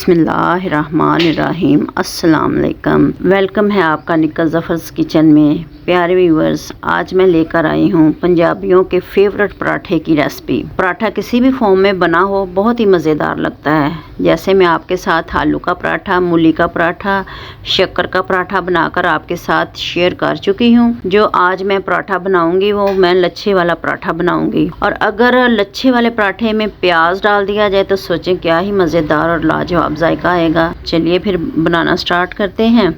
बिस्मिल्लाहिर्रहमानिर्रहीम। अस्सलाम वालेकुम। वेलकम है आपका निक्का ज़फ़र्स किचन में। प्यारे व्यूअर्स, आज मैं लेकर आई हूँ पंजाबियों के फेवरेट पराठे की रेसिपी। पराठा किसी भी फॉर्म में बना हो बहुत ही मज़ेदार लगता है। जैसे मैं आपके साथ आलू का पराठा, मूली का पराठा, शक्कर का पराठा बनाकर आपके साथ शेयर कर चुकी हूँ। जो आज मैं पराठा बनाऊँगी वो मैं लच्छे वाला पराठा बनाऊँगी। और अगर लच्छे वाले पराठे में प्याज डाल दिया जाए तो सोचें क्या ही मज़ेदार और लाजवाब जायका आएगा। चलिए फिर बनाना स्टार्ट करते हैं।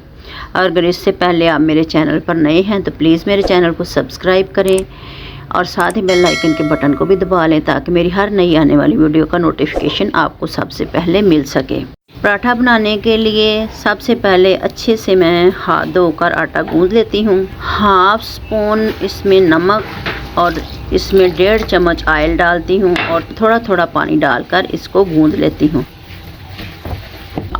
अगर इससे पहले आप मेरे चैनल पर नए हैं तो प्लीज़ मेरे चैनल को सब्सक्राइब करें और साथ ही बेल आइकन के बटन को भी दबा लें ताकि मेरी हर नई आने वाली वीडियो का नोटिफिकेशन आपको सबसे पहले मिल सके। पराठा बनाने के लिए सबसे पहले अच्छे से मैं हाथ धोकर आटा गूंद लेती हूँ। हाफ स्पून इसमें नमक और इसमें 1.5 चम्मच ऑयल डालती हूँ और थोड़ा थोड़ा पानी डालकर इसको गूंद लेती हूँ।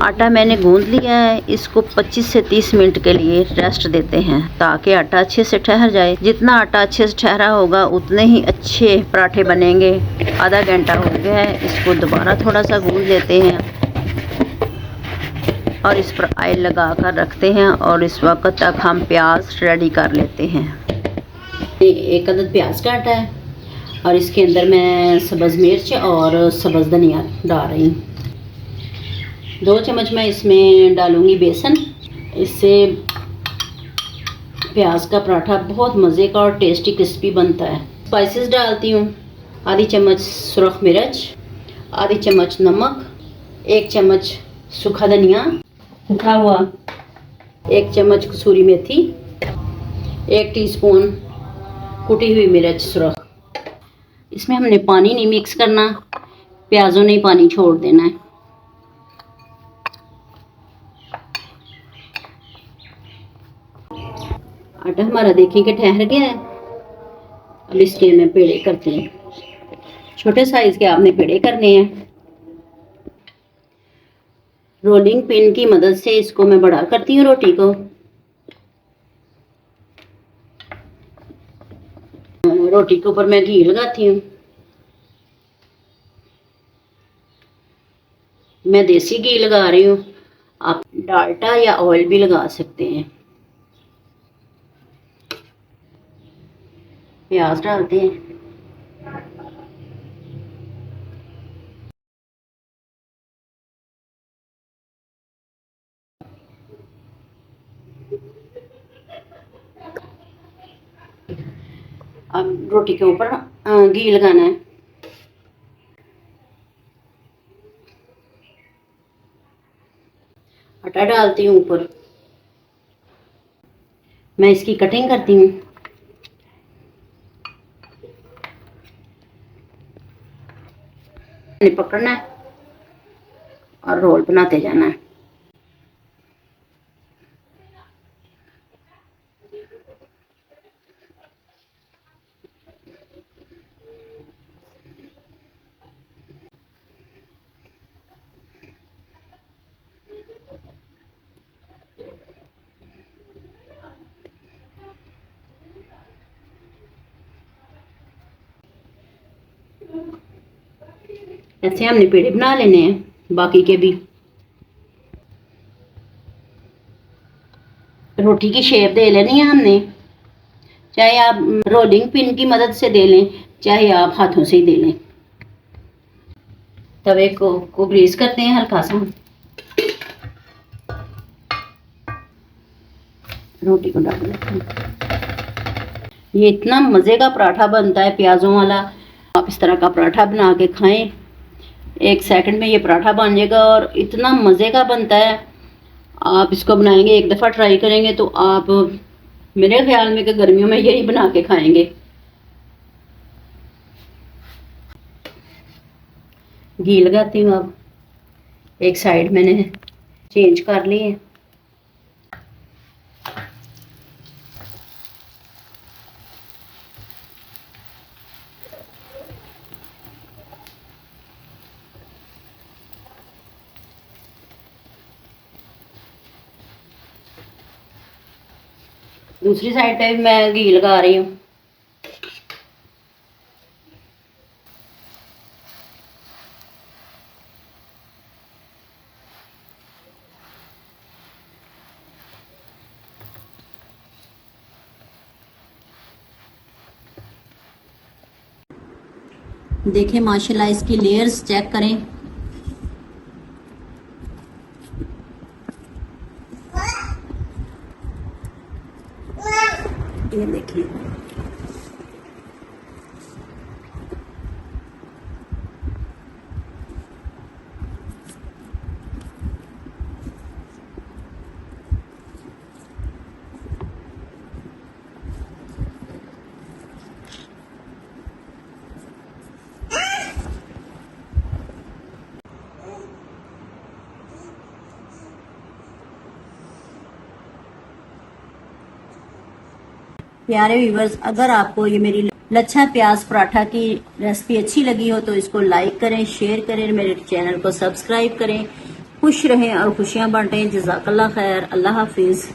आटा मैंने गूंद लिया है। इसको 25 से 30 मिनट के लिए रेस्ट देते हैं ताकि आटा अच्छे से ठहर जाए। जितना आटा अच्छे से ठहरा होगा उतने ही अच्छे पराठे बनेंगे। आधा घंटा हो गया है, इसको दोबारा थोड़ा सा गूंद लेते हैं और इस पर ऑयल लगा कर रखते हैं और इस वक्त तक हम प्याज रेडी कर लेते हैं। एक अदद प्याज काटा है और इसके अंदर मैं सब्ज़ मिर्च और सब्ज़ धनिया डाल रही हूँ। 2 चम्मच मैं इसमें डालूँगी बेसन। इससे प्याज का पराठा बहुत मज़े का और टेस्टी क्रिस्पी बनता है। स्पाइसेस डालती हूँ। आधी चम्मच सुरख मिर्च, आधी चम्मच नमक, 1 चम्मच सूखा धनिया सूखा हुआ, 1 चम्मच कसूरी मेथी, 1 टीस्पून कुटी हुई मिर्च सुरख। इसमें हमने पानी नहीं मिक्स करना, प्याज़ों ने ही पानी छोड़ देना है। आटा हमारा देखिए कि ठहर गया है। अब इसके मैं पेड़े करती हूँ। छोटे साइज के आपने पेड़े करने हैं। रोलिंग पिन की मदद से इसको मैं बड़ा करती हूँ रोटी को। रोटी के ऊपर मैं घी लगाती हूँ। मैं देसी घी लगा रही हूँ, आप डाल्डा या ऑयल भी लगा सकते हैं। प्याज डालते हैं। अब रोटी के ऊपर घी लगाना है। आटा डालती हूँ ऊपर। मैं इसकी कटिंग करती हूँ। पकड़ना है और रोल बनाते जाना है। ऐसे हमने पेड़े बना लेने हैं बाकी के भी। रोटी की शेप दे लेनी है हमने, चाहे आप रोलिंग पिन की मदद से दे लें चाहे आप हाथों से ही दे लें। तवे को ग्रीस करते हैं हल्का सा। रोटी को डाल देते हैं। ये इतना मज़े का पराठा बनता है प्याज़ों वाला। आप इस तरह का पराठा बना के खाएं, 1 सेकंड में ये पराठा बन जाएगा और इतना मज़े का बनता है। आप इसको बनाएंगे, एक दफ़ा ट्राई करेंगे तो आप मेरे ख्याल में कि गर्मियों में यही बना के खाएंगे। घी लगाती हूँ। अब एक साइड मैंने चेंज कर ली है। दूसरी साइड पे भी मैं घी लगा रही हूँ। देखें माशाल्लाह इसकी लेयर्स चेक करें। ये देखिए प्यारे व्यूवर्स, अगर आपको ये मेरी लच्छा प्याज पराठा की रेसिपी अच्छी लगी हो तो इसको लाइक करें, शेयर करें, मेरे चैनल को सब्सक्राइब करें। खुश रहें और खुशियां बांटें। जज़ाकल्लाह खैर। अल्लाह हाफिज।